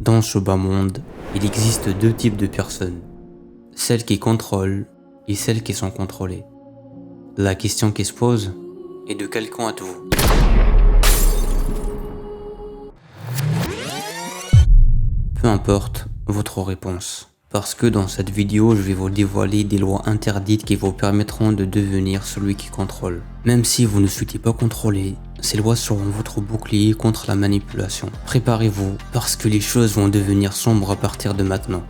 Dans ce bas monde, il existe deux types de personnes. Celles qui contrôlent et celles qui sont contrôlées. La question qui se pose est de quel camp êtes-vous ? Peu importe votre réponse, parce que dans cette vidéo, je vais vous dévoiler des lois interdites qui vous permettront de devenir celui qui contrôle. Même si vous ne souhaitez pas contrôler, ces lois seront votre bouclier contre la manipulation. Préparez-vous, parce que les choses vont devenir sombres à partir de maintenant.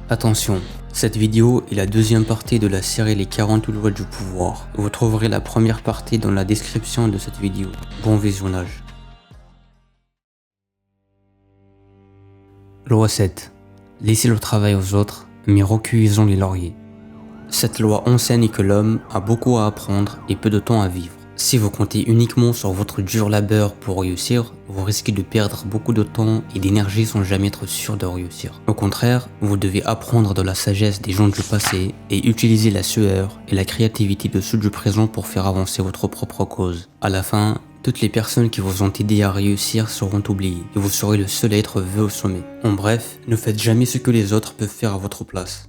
Attention, cette vidéo est la deuxième partie de la série Les 40 lois du pouvoir. Vous trouverez la première partie dans la description de cette vidéo. Bon visionnage. Loi 7. Laissez le travail aux autres, mais recueillons les lauriers. Cette loi enseigne que l'homme a beaucoup à apprendre et peu de temps à vivre. Si vous comptez uniquement sur votre dur labeur pour réussir, vous risquez de perdre beaucoup de temps et d'énergie sans jamais être sûr de réussir. Au contraire, vous devez apprendre de la sagesse des gens du passé et utiliser la sueur et la créativité de ceux du présent pour faire avancer votre propre cause. À la fin, toutes les personnes qui vous ont aidé à réussir seront oubliées et vous serez le seul à être vu au sommet. En bref, ne faites jamais ce que les autres peuvent faire à votre place.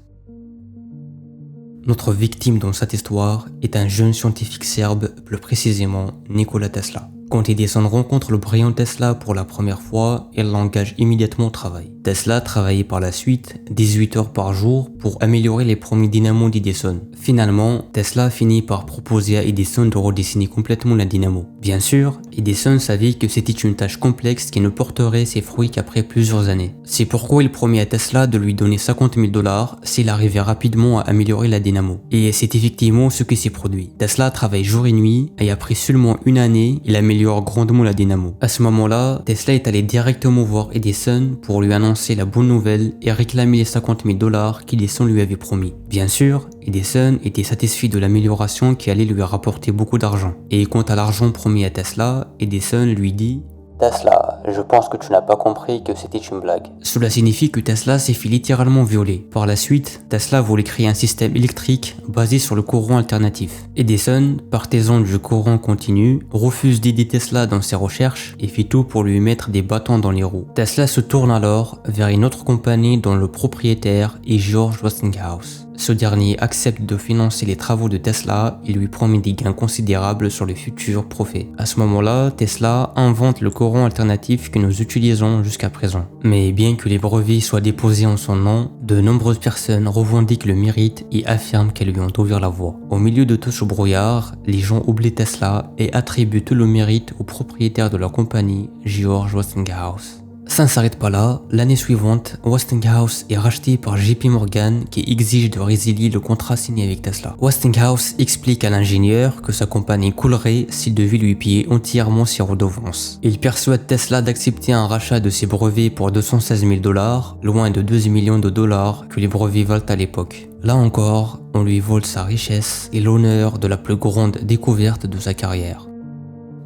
Notre victime dans cette histoire est un jeune scientifique serbe, plus précisément Nikola Tesla. Quand Edison rencontre le brillant Tesla pour la première fois, il l'engage immédiatement au travail. Tesla travaillait par la suite 18 heures par jour pour améliorer les premiers dynamos d'Edison. Finalement, Tesla finit par proposer à Edison de redessiner complètement la dynamo. Bien sûr, Edison savait que c'était une tâche complexe qui ne porterait ses fruits qu'après plusieurs années. C'est pourquoi il promet à Tesla de lui donner 50 000 $ s'il arrivait rapidement à améliorer la dynamo. Et c'est effectivement ce qui s'est produit. Tesla travaille jour et nuit et après seulement une année, il améliore grandement la dynamo. À ce moment-là, Tesla est allé directement voir Edison pour lui annoncer la bonne nouvelle et réclamer les 50 000 $ qu'Edison lui avait promis. Bien sûr, Edison était satisfait de l'amélioration qui allait lui rapporter beaucoup d'argent. Et quant à l'argent promis à Tesla, Edison lui dit « Tesla, je pense que tu n'as pas compris que c'était une blague. » Cela signifie que Tesla s'est fait littéralement violer. Par la suite, Tesla voulait créer un système électrique basé sur le courant alternatif. Edison, partisan du courant continu, refuse d'aider Tesla dans ses recherches et fait tout pour lui mettre des bâtons dans les roues. Tesla se tourne alors vers une autre compagnie dont le propriétaire est George Westinghouse. Ce dernier accepte de financer les travaux de Tesla et lui promet des gains considérables sur les futurs profits. À ce moment-là, Tesla invente le courant alternatif que nous utilisons jusqu'à présent. Mais bien que les brevets soient déposés en son nom, de nombreuses personnes revendiquent le mérite et affirment qu'elles lui ont ouvert la voie. Au milieu de tout ce brouillard, les gens oublient Tesla et attribuent tout le mérite au propriétaire de la compagnie, George Westinghouse. Ça ne s'arrête pas là, l'année suivante, Westinghouse est racheté par JP Morgan qui exige de résilier le contrat signé avec Tesla. Westinghouse explique à l'ingénieur que sa compagnie coulerait s'il devait lui payer entièrement ses redevances. Il persuade Tesla d'accepter un rachat de ses brevets pour 216 000 $, loin de 12 millions de dollars que les brevets valent à l'époque. Là encore, on lui vole sa richesse et l'honneur de la plus grande découverte de sa carrière.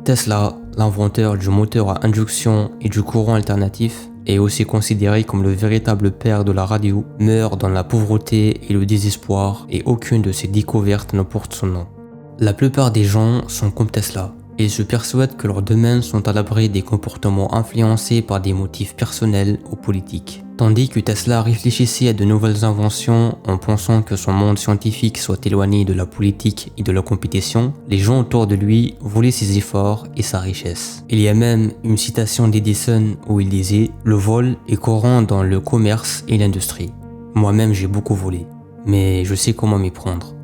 Tesla, l'inventeur du moteur à induction et du courant alternatif, est aussi considéré comme le véritable père de la radio, meurt dans la pauvreté et le désespoir et aucune de ses découvertes ne porte son nom. La plupart des gens sont comme Tesla. Ils se persuadent que leurs domaines sont à l'abri des comportements influencés par des motifs personnels ou politiques. Tandis que Tesla réfléchissait à de nouvelles inventions en pensant que son monde scientifique soit éloigné de la politique et de la compétition, les gens autour de lui voulaient ses efforts et sa richesse. Il y a même une citation d'Edison où il disait « Le vol est courant dans le commerce et l'industrie. Moi-même j'ai beaucoup volé, mais je sais comment m'y prendre. »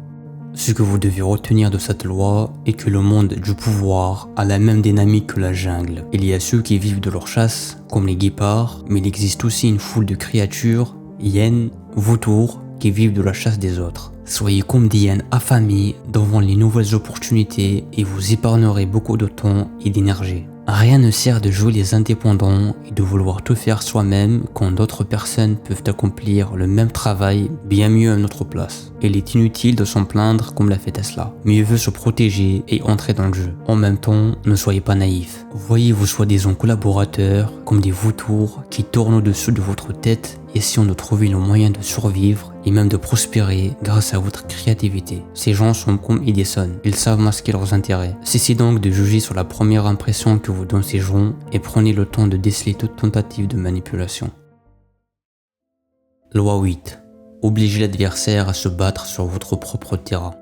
Ce que vous devez retenir de cette loi est que le monde du pouvoir a la même dynamique que la jungle. Il y a ceux qui vivent de leur chasse, comme les guépards, mais il existe aussi une foule de créatures, hyènes, vautours, qui vivent de la chasse des autres. Soyez comme des hyènes affamées devant les nouvelles opportunités et vous épargnerez beaucoup de temps et d'énergie. Rien ne sert de jouer les indépendants et de vouloir tout faire soi-même quand d'autres personnes peuvent accomplir le même travail bien mieux à notre place. Il est inutile de s'en plaindre comme l'a fait Tesla. Mieux vaut se protéger et entrer dans le jeu. En même temps, ne soyez pas naïfs. Voyez vos soi-disant collaborateurs comme des vautours qui tournent au-dessus de votre tête essayant de trouver le moyen de survivre et même de prospérer grâce à votre créativité. Ces gens sont comme Edison, ils savent masquer leurs intérêts. Cessez donc de juger sur la première impression que vous donnent ces gens et prenez le temps de déceler toute tentative de manipulation. Loi 8. Obligez l'adversaire à se battre sur votre propre terrain.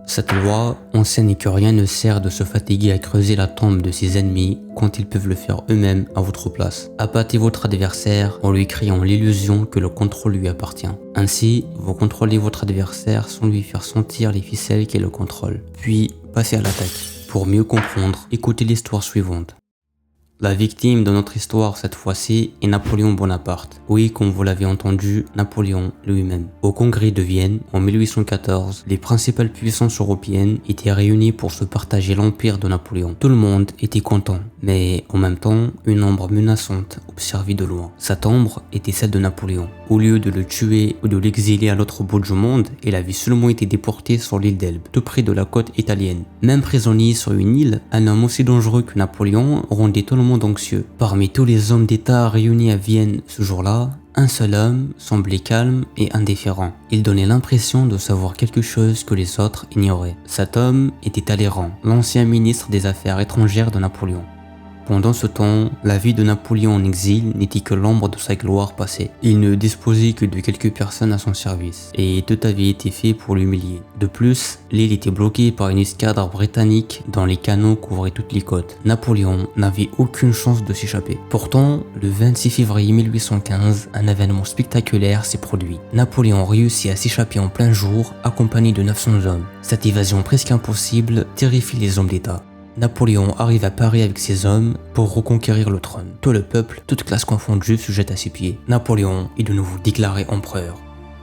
Cette loi enseigne que rien ne sert de se fatiguer à creuser la tombe de ses ennemis quand ils peuvent le faire eux-mêmes à votre place. Appâtez votre adversaire en lui créant l'illusion que le contrôle lui appartient. Ainsi, vous contrôlez votre adversaire sans lui faire sentir les ficelles qui le contrôlent. Puis, passez à l'attaque. Pour mieux comprendre, écoutez l'histoire suivante. La victime de notre histoire cette fois-ci est Napoléon Bonaparte. Oui, comme vous l'avez entendu, Napoléon lui-même. Au congrès de Vienne, en 1814, les principales puissances européennes étaient réunies pour se partager l'empire de Napoléon. Tout le monde était content, mais en même temps, une ombre menaçante observait de loin. Cette ombre était celle de Napoléon. Au lieu de le tuer ou de l'exiler à l'autre bout du monde, il avait seulement été déporté sur l'île d'Elbe, tout près de la côte italienne. Même prisonnier sur une île, un homme aussi dangereux que Napoléon rendait tout le monde anxieux. Parmi tous les hommes d'État réunis à Vienne ce jour-là, un seul homme semblait calme et indifférent. Il donnait l'impression de savoir quelque chose que les autres ignoraient. Cet homme était Talleyrand, l'ancien ministre des Affaires étrangères de Napoléon. Pendant ce temps, la vie de Napoléon en exil n'était que l'ombre de sa gloire passée. Il ne disposait que de quelques personnes à son service, et tout avait été fait pour l'humilier. De plus, l'île était bloquée par une escadre britannique dont les canons couvraient toutes les côtes. Napoléon n'avait aucune chance de s'échapper. Pourtant, le 26 février 1815, un événement spectaculaire s'est produit. Napoléon réussit à s'échapper en plein jour, accompagné de 900 hommes. Cette évasion presque impossible terrifie les hommes d'État. Napoléon arrive à Paris avec ses hommes pour reconquérir le trône. Tout le peuple, toute classe confondue, se jette à ses pieds. Napoléon est de nouveau déclaré empereur.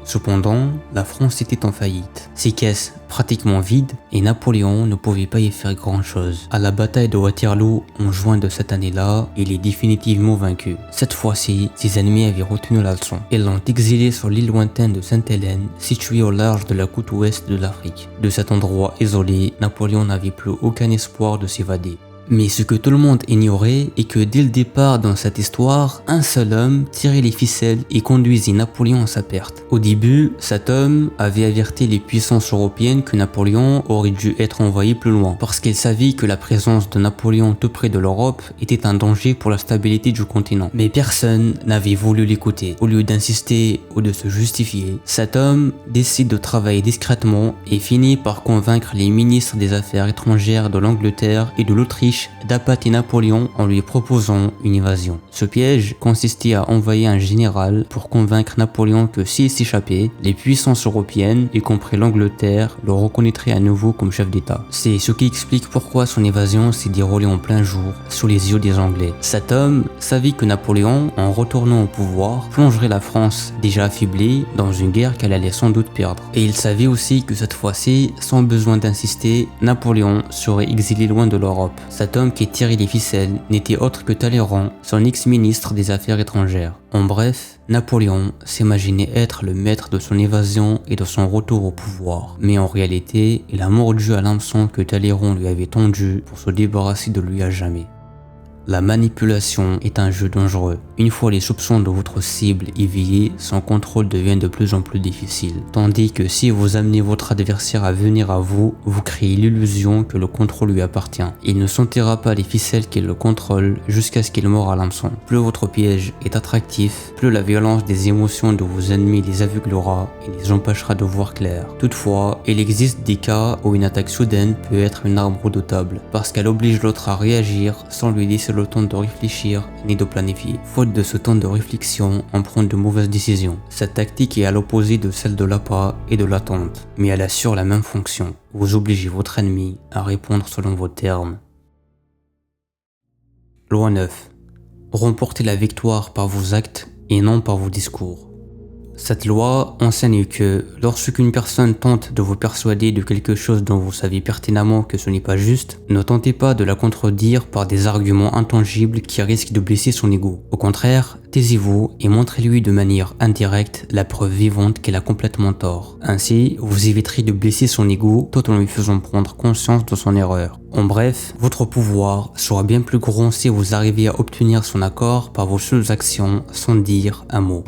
Cependant, la France était en faillite. Ses caisses pratiquement vides et Napoléon ne pouvait pas y faire grand chose. À la bataille de Waterloo en juin de cette année-là, il est définitivement vaincu. Cette fois-ci, ses ennemis avaient retenu la leçon. Ils l'ont exilé sur l'île lointaine de Sainte-Hélène, située au large de la côte ouest de l'Afrique. De cet endroit isolé, Napoléon n'avait plus aucun espoir de s'évader. Mais ce que tout le monde ignorait est que dès le départ dans cette histoire, un seul homme tirait les ficelles et conduisit Napoléon à sa perte. Au début, cet homme avait averti les puissances européennes que Napoléon aurait dû être envoyé plus loin, parce qu'il savait que la présence de Napoléon tout près de l'Europe était un danger pour la stabilité du continent. Mais personne n'avait voulu l'écouter. Au lieu d'insister ou de se justifier, cet homme décide de travailler discrètement et finit par convaincre les ministres des Affaires étrangères de l'Angleterre et de l'Autriche d'appâter Napoléon en lui proposant une évasion. Ce piège consistait à envoyer un général pour convaincre Napoléon que s'il s'échappait, les puissances européennes, y compris l'Angleterre, le reconnaîtraient à nouveau comme chef d'État. C'est ce qui explique pourquoi son évasion s'est déroulée en plein jour, sous les yeux des Anglais. Cet homme savait que Napoléon, en retournant au pouvoir, plongerait la France, déjà affaiblie, dans une guerre qu'elle allait sans doute perdre. Et il savait aussi que cette fois-ci, sans besoin d'insister, Napoléon serait exilé loin de l'Europe. Cet homme qui tirait les ficelles n'était autre que Talleyrand, son ex-ministre des Affaires étrangères. En bref, Napoléon s'imaginait être le maître de son évasion et de son retour au pouvoir. Mais en réalité, il a mordu à l'hameçon que Talleyrand lui avait tendu pour se débarrasser de lui à jamais. La manipulation est un jeu dangereux. Une fois les soupçons de votre cible éveillés, son contrôle devient de plus en plus difficile. Tandis que si vous amenez votre adversaire à venir à vous, vous créez l'illusion que le contrôle lui appartient. Il ne sentira pas les ficelles qui le contrôlent jusqu'à ce qu'il meure à l'hameçon. Plus votre piège est attractif, plus la violence des émotions de vos ennemis les aveuglera et les empêchera de voir clair. Toutefois, il existe des cas où une attaque soudaine peut être une arme redoutable, parce qu'elle oblige l'autre à réagir sans lui laisser le temps de réfléchir ni de planifier. Faute de ce temps de réflexion, on prend de mauvaises décisions. Cette tactique est à l'opposé de celle de l'appât et de l'attente, mais elle assure la même fonction. Vous obligez votre ennemi à répondre selon vos termes. Loi 9. Remportez la victoire par vos actes et non par vos discours. Cette loi enseigne que lorsqu'une personne tente de vous persuader de quelque chose dont vous savez pertinemment que ce n'est pas juste, ne tentez pas de la contredire par des arguments intangibles qui risquent de blesser son ego. Au contraire, taisez-vous et montrez-lui de manière indirecte la preuve vivante qu'elle a complètement tort. Ainsi, vous éviterez de blesser son ego tout en lui faisant prendre conscience de son erreur. En bref, votre pouvoir sera bien plus grand si vous arrivez à obtenir son accord par vos seules actions sans dire un mot.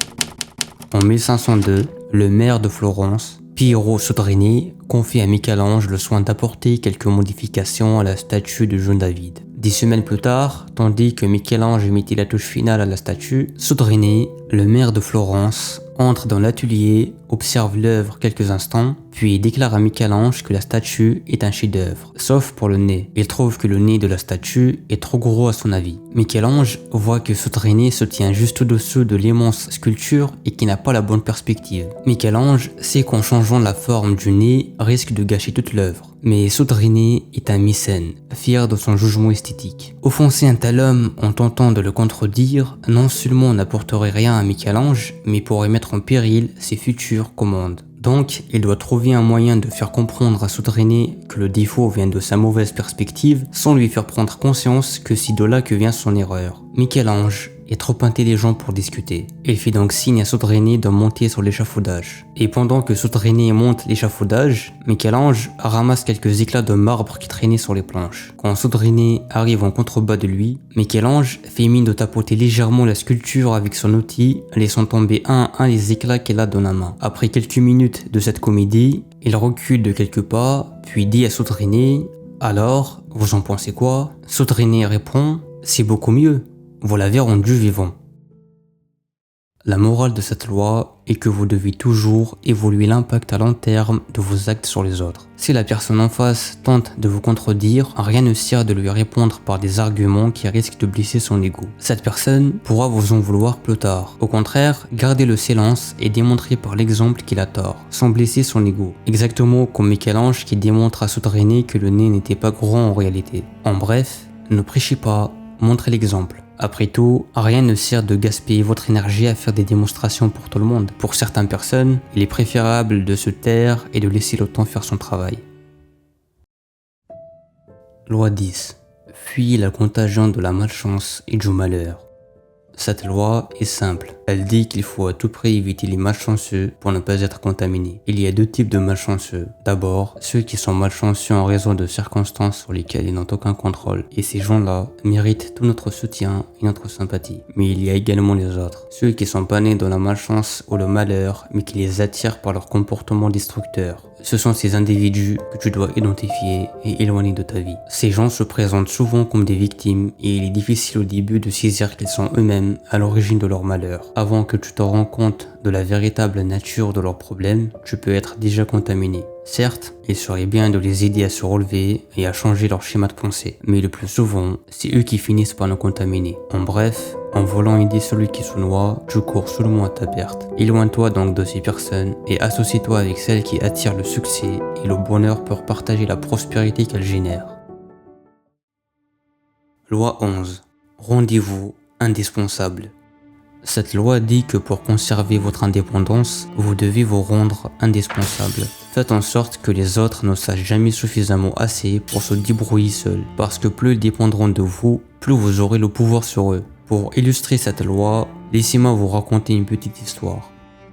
En 1502, le maire de Florence, Piero Soderini, confie à Michel-Ange le soin d'apporter quelques modifications à la statue de Jeune David. 10 semaines plus tard, tandis que Michel-Ange mettait la touche finale à la statue, Soderini, le maire de Florence, entre dans l'atelier, observe l'œuvre quelques instants, puis déclare à Michel-Ange que la statue est un chef-d'œuvre, sauf pour le nez. Il trouve que le nez de la statue est trop gros à son avis. Michel-Ange voit que Sotrini se tient juste au-dessous de l'immense sculpture et qu'il n'a pas la bonne perspective. Michel-Ange sait qu'en changeant la forme du nez risque de gâcher toute l'œuvre. Mais Sotrini est un mécène, fier de son jugement esthétique. Offenser un tel homme en tentant de le contredire, non seulement n'apporterait rien à Michel-Ange, mais pourrait mettre en péril ses futures commandes. Donc, il doit trouver un moyen de faire comprendre à Sotrini que le défaut vient de sa mauvaise perspective, sans lui faire prendre conscience que c'est de là que vient son erreur. Michel-Ange est trop intelligent pour discuter. Il fit donc signe à Sotrini de monter sur l'échafaudage. Et pendant que Sotrini monte l'échafaudage, Michel-Ange ramasse quelques éclats de marbre qui traînaient sur les planches. Quand Sotrini arrive en contrebas de lui, Michel-Ange fait mine de tapoter légèrement la sculpture avec son outil, laissant tomber un à un les éclats qu'elle a dans la main. Après quelques minutes de cette comédie, il recule de quelques pas, puis dit à Sotrini « Alors, vous en pensez quoi ?» Sotrini répond « C'est beaucoup mieux. Vous l'avez rendu vivant. » La morale de cette loi est que vous devez toujours évaluer l'impact à long terme de vos actes sur les autres. Si la personne en face tente de vous contredire, rien ne sert de lui répondre par des arguments qui risquent de blesser son ego. Cette personne pourra vous en vouloir plus tard. Au contraire, gardez le silence et démontrez par l'exemple qu'il a tort, sans blesser son ego. Exactement comme Michel-Ange qui démontre à Sotrini que le nez n'était pas grand en réalité. En bref, ne prêchez pas, montrez l'exemple. Après tout, rien ne sert de gaspiller votre énergie à faire des démonstrations pour tout le monde. Pour certaines personnes, il est préférable de se taire et de laisser le temps faire son travail. Loi 10. Fuyez la contagion de la malchance et du malheur. Cette loi est simple. Elle dit qu'il faut à tout prix éviter les malchanceux pour ne pas être contaminé. Il y a deux types de malchanceux. D'abord, ceux qui sont malchanceux en raison de circonstances sur lesquelles ils n'ont aucun contrôle. Et ces gens-là méritent tout notre soutien et notre sympathie. Mais il y a également les autres. Ceux qui sont pas nés dans la malchance ou le malheur, mais qui les attirent par leur comportement destructeur. Ce sont ces individus que tu dois identifier et éloigner de ta vie. Ces gens se présentent souvent comme des victimes et il est difficile au début de saisir qu'ils sont eux-mêmes à l'origine de leur malheur. Avant que tu te rends compte de la véritable nature de leurs problèmes, tu peux être déjà contaminé. Certes, il serait bien de les aider à se relever et à changer leur schéma de pensée, mais le plus souvent, c'est eux qui finissent par nous contaminer. En bref, en voulant aider celui qui se noie, tu cours seulement à ta perte. Éloigne-toi donc de ces personnes et associe-toi avec celles qui attirent le succès et le bonheur pour partager la prospérité qu'elles génèrent. Loi 11. Rendez-vous indispensable. Cette loi dit que pour conserver votre indépendance, vous devez vous rendre indispensable. Faites en sorte que les autres ne sachent jamais suffisamment assez pour se débrouiller seuls, parce que plus ils dépendront de vous, plus vous aurez le pouvoir sur eux. Pour illustrer cette loi, laissez-moi vous raconter une petite histoire.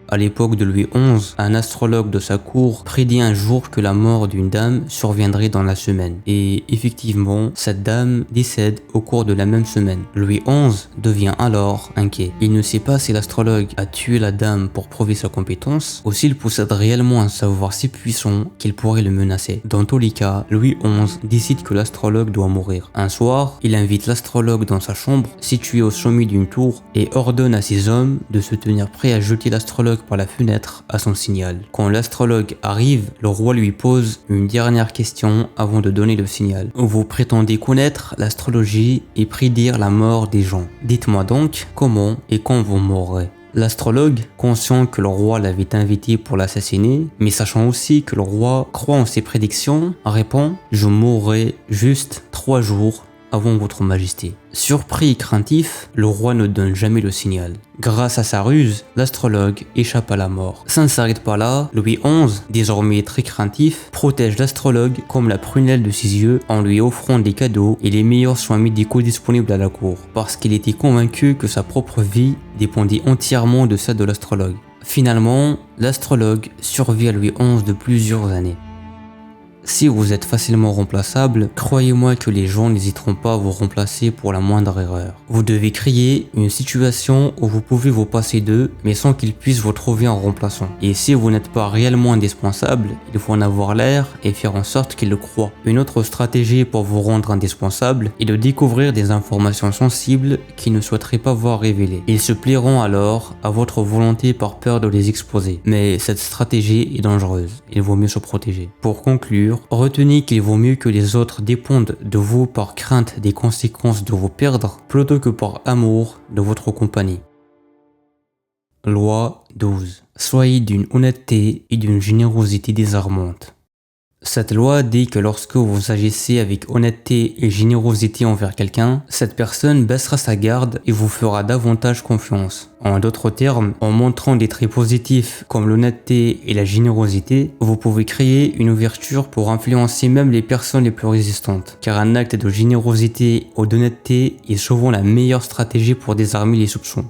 À l'époque de Louis XI, un astrologue de sa cour prédit un jour que la mort d'une dame surviendrait dans la semaine. Et effectivement, cette dame décède au cours de la même semaine. Louis XI devient alors inquiet. Il ne sait pas si l'astrologue a tué la dame pour prouver sa compétence ou s'il possède réellement un savoir si puissant qu'il pourrait le menacer. Dans tous les cas, Louis XI décide que l'astrologue doit mourir. Un soir, il invite l'astrologue dans sa chambre, située au sommet d'une tour, et ordonne à ses hommes de se tenir prêts à jeter l'astrologue par la fenêtre à son signal. Quand l'astrologue arrive, le roi lui pose une dernière question avant de donner le signal. Vous prétendez connaître l'astrologie et prédire la mort des gens. Dites-moi donc comment et quand vous mourrez. L'astrologue, conscient que le roi l'avait invité pour l'assassiner, mais sachant aussi que le roi croit en ses prédictions, répond « Je mourrai juste 3 jours avant votre majesté ». Surpris et craintif, le roi ne donne jamais le signal. Grâce à sa ruse, l'astrologue échappe à la mort. Ça ne s'arrête pas là, Louis XI, désormais très craintif, protège l'astrologue comme la prunelle de ses yeux en lui offrant des cadeaux et les meilleurs soins médicaux disponibles à la cour, parce qu'il était convaincu que sa propre vie dépendait entièrement de celle de l'astrologue. Finalement, l'astrologue survit à Louis XI de plusieurs années. Si vous êtes facilement remplaçable, croyez-moi que les gens n'hésiteront pas à vous remplacer pour la moindre erreur. Vous devez créer une situation où vous pouvez vous passer d'eux, mais sans qu'ils puissent vous trouver en remplaçant. Et si vous n'êtes pas réellement indispensable, il faut en avoir l'air et faire en sorte qu'ils le croient. Une autre stratégie pour vous rendre indispensable est de découvrir des informations sensibles qu'ils ne souhaiteraient pas voir révélées. Ils se plieront alors à votre volonté par peur de les exposer. Mais cette stratégie est dangereuse. Il vaut mieux se protéger. Pour conclure, retenez qu'il vaut mieux que les autres dépendent de vous par crainte des conséquences de vous perdre plutôt que par amour de votre compagnie. Loi 12. Soyez d'une honnêteté et d'une générosité désarmante. Cette loi dit que lorsque vous agissez avec honnêteté et générosité envers quelqu'un, cette personne baissera sa garde et vous fera davantage confiance. En d'autres termes, en montrant des traits positifs comme l'honnêteté et la générosité, vous pouvez créer une ouverture pour influencer même les personnes les plus résistantes. Car un acte de générosité ou d'honnêteté est souvent la meilleure stratégie pour désarmer les soupçons.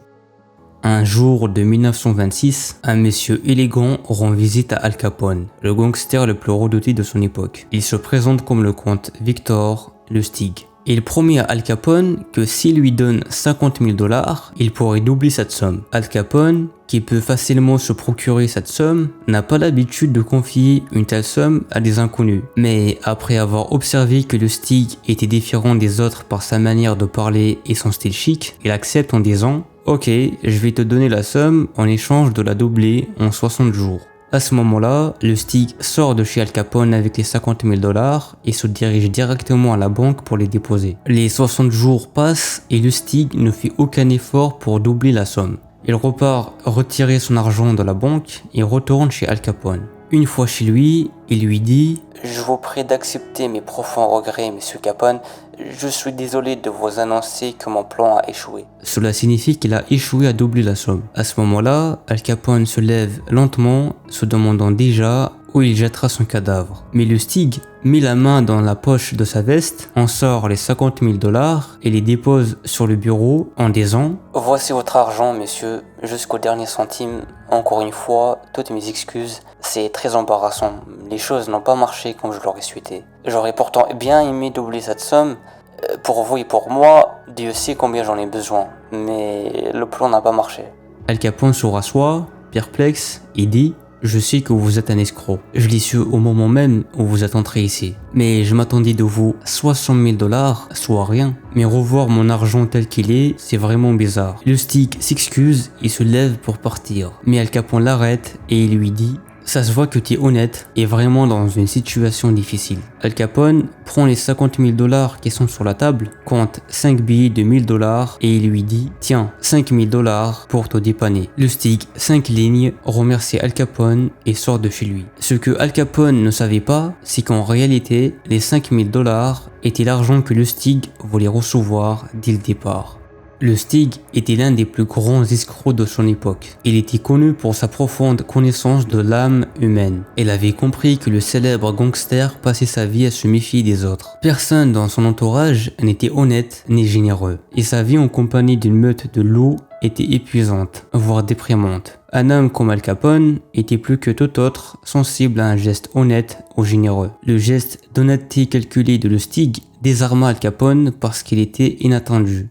Un jour de 1926, un monsieur élégant rend visite à Al Capone, le gangster le plus redouté de son époque. Il se présente comme le comte Victor Lustig. Il promet à Al Capone que s'il lui donne 50 000 $, il pourrait doubler cette somme. Al Capone, qui peut facilement se procurer cette somme, n'a pas l'habitude de confier une telle somme à des inconnus. Mais après avoir observé que Lustig était différent des autres par sa manière de parler et son style chic, il accepte en disant « Ok, je vais te donner la somme en échange de la doubler en 60 jours. » À ce moment-là, Lustig sort de chez Al Capone avec les 50 000 $ et se dirige directement à la banque pour les déposer. Les 60 jours passent et Lustig ne fait aucun effort pour doubler la somme. Il repart retirer son argent de la banque et retourne chez Al Capone. Une fois chez lui, il lui dit « Je vous prie d'accepter mes profonds regrets, monsieur Capone. Je suis désolé de vous annoncer que mon plan a échoué. » Cela signifie qu'il a échoué à doubler la somme. À ce moment-là, Al Capone se lève lentement, se demandant déjà où il jettera son cadavre. Mais Lustig met la main dans la poche de sa veste, en sort les 50 000 $ et les dépose sur le bureau en disant « Voici votre argent, monsieur, jusqu'au dernier centime. Encore une fois, toutes mes excuses. C'est très embarrassant. Les choses n'ont pas marché comme je l'aurais souhaité. J'aurais pourtant bien aimé doubler cette somme. Pour vous et pour moi, Dieu sait combien j'en ai besoin. Mais le plan n'a pas marché. » Al Capone se rassoit, perplexe, et dit « Je sais que vous êtes un escroc. Je l'ai su au moment même où vous êtes entré ici. Mais je m'attendais de vous 60 000 $, soit rien. Mais revoir mon argent tel qu'il est, c'est vraiment bizarre. » Lustig s'excuse et se lève pour partir. Mais Al Capone l'arrête et il lui dit « Ça se voit que tu es honnête et vraiment dans une situation difficile. » Al Capone prend les 50 000 $ qui sont sur la table, compte 5 billets de 1000 $ et il lui dit « Tiens, 5 000 $ pour te dépanner. » Lustig, 5 lignes, remercie Al Capone et sort de chez lui. Ce que Al Capone ne savait pas, c'est qu'en réalité, les 5 000 $ étaient l'argent que Lustig voulait recevoir dès le départ. Lustig était l'un des plus grands escrocs de son époque. Il était connu pour sa profonde connaissance de l'âme humaine. Il avait compris que le célèbre gangster passait sa vie à se méfier des autres. Personne dans son entourage n'était honnête ni généreux. Et sa vie en compagnie d'une meute de loups était épuisante, voire déprimante. Un homme comme Al Capone était plus que tout autre sensible à un geste honnête ou généreux. Le geste d'honnêteté calculé de Lustig désarma Al Capone parce qu'il était inattendu.